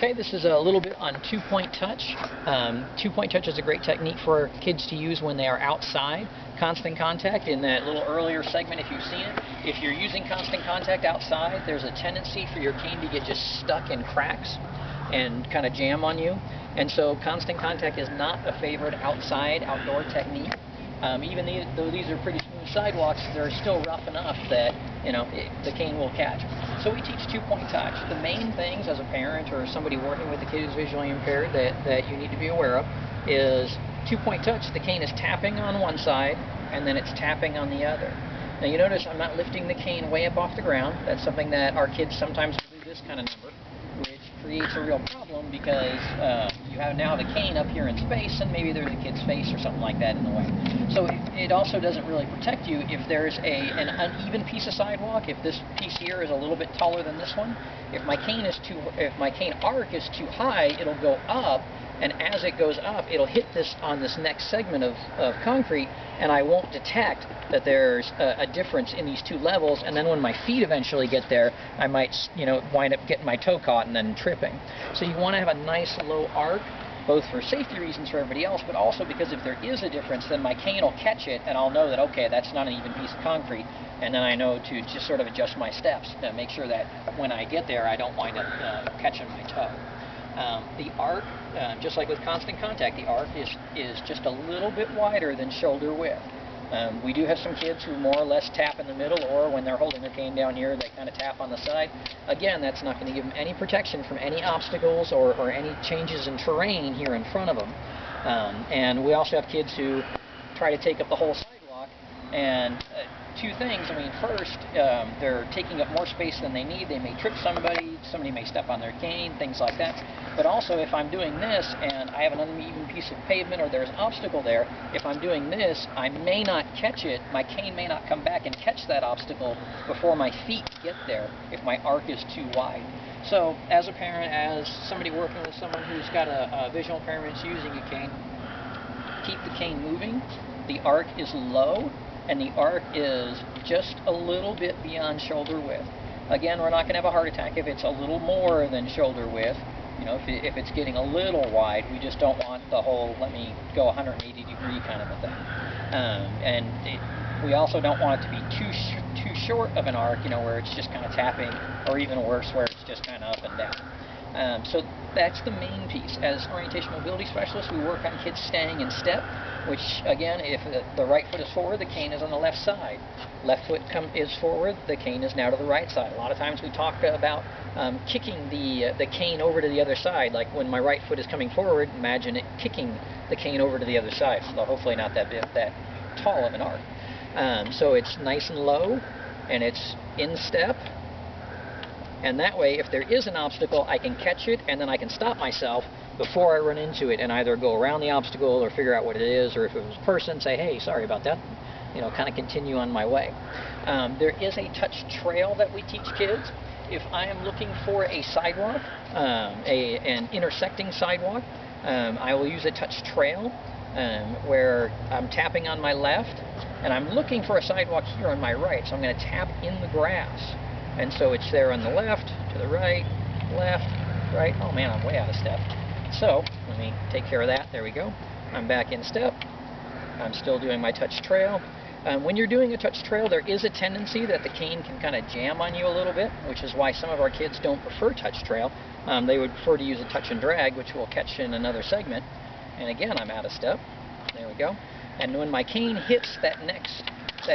Okay, this is a little bit on two-point touch. Two-point touch is a great technique for kids to use when they are outside. Constant contact, in that little earlier segment, if you've seen it, if you're using constant contact outside, there's a tendency for your cane to get just stuck in cracks and kind of jam on you. And so constant contact is not a favorite outdoor technique. Even though these are pretty smooth sidewalks, they're still rough enough that, the cane will catch. So we teach two-point touch. The main things as a parent or somebody working with a kid who's visually impaired that you need to be aware of is two-point touch. The cane is tapping on one side and then it's tapping on the other. Now you notice I'm not lifting the cane way up off the ground. That's something that our kids sometimes do this kind of number, which creates a real problem because you now have a cane up here in space and maybe there's a kid's face or something like that in the way. So it also doesn't really protect you if there's an uneven piece of sidewalk. If this piece here is a little bit taller than this one, if my cane arc is too high, it'll go up, and as it goes up, it'll hit this on this next segment of concrete, and I won't detect that there's a difference in these two levels, and then when my feet eventually get there, I might wind up getting my toe caught and then tripping. So you want to have a nice low arc, both for safety reasons for everybody else, but also because if there is a difference, then my cane will catch it, and I'll know that, okay, that's not an even piece of concrete, and then I know to just sort of adjust my steps to make sure that when I get there, I don't wind up catching my toe. The arc, just like with constant contact, the arc is just a little bit wider than shoulder width. We do have some kids who more or less tap in the middle, or when they're holding their cane down here, they kind of tap on the side. Again, that's not going to give them any protection from any obstacles or any changes in terrain here in front of them. And we also have kids who try to take up the whole sidewalk, and two things. I mean, first, they're taking up more space than they need. They may trip somebody may step on their cane, things like that. But also, if I'm doing this and I have an uneven piece of pavement or there's an obstacle there, if I'm doing this, I may not catch it. My cane may not come back and catch that obstacle before my feet get there if my arc is too wide. So, as a parent, as somebody working with someone who's got a visual impairment using a cane, keep the cane moving. The arc is low, and the arc is just a little bit beyond shoulder width. Again, we're not going to have a heart attack if it's a little more than shoulder width. If it's getting a little wide, we just don't want the whole let me go 180 degree kind of a thing. We also don't want it to be too short of an arc, where it's just kind of tapping, or even worse, where it's just kind of up and down. So that's the main piece. As orientation mobility specialists, we work on kids staying in step, which again, if the right foot is forward, the cane is on the left side. Left foot is forward, the cane is now to the right side. A lot of times we talk about kicking the cane over to the other side. Like when my right foot is coming forward, imagine it kicking the cane over to the other side. So hopefully not that tall of an arc. So it's nice and low, and it's in step. And that way, if there is an obstacle, I can catch it, and then I can stop myself before I run into it and either go around the obstacle or figure out what it is, or if it was a person, say, hey, sorry about that, kind of continue on my way. There is a touch trail that we teach kids. If I am looking for a sidewalk, an intersecting sidewalk, I will use a touch trail where I'm tapping on my left, and I'm looking for a sidewalk here on my right, so I'm going to tap in the grass. And so it's there on the left, to the right, left, right. Oh man, I'm way out of step. So let me take care of that. There we go. I'm back in step. I'm still doing my touch trail. When you're doing a touch trail, there is a tendency that the cane can kind of jam on you a little bit, which is why some of our kids don't prefer touch trail. They would prefer to use a touch and drag, which we'll catch in another segment. And again, I'm out of step. There we go. And when my cane hits that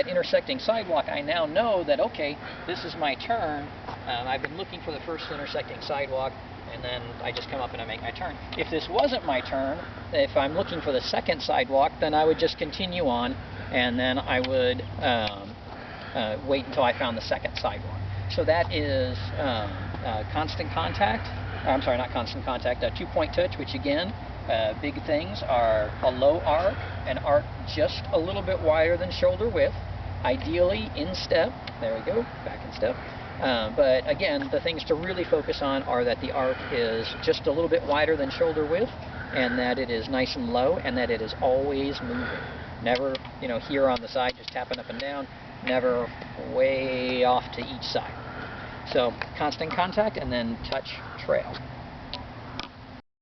intersecting sidewalk, I now know that, okay, this is my turn. I've been looking for the first intersecting sidewalk, and then I just come up and I make my turn. If this wasn't my turn, if I'm looking for the second sidewalk, then I would just continue on, and then I would wait until I found the second sidewalk. So that is constant contact. I'm sorry, not constant contact, two-point touch, which again, big things are a low arc, an arc just a little bit wider than shoulder width, ideally in step. There we go, back in step. But again, the things to really focus on are that the arc is just a little bit wider than shoulder width, and that it is nice and low, and that it is always moving. Never, here on the side, just tapping up and down, never way off to each side. So constant contact and then touch trail.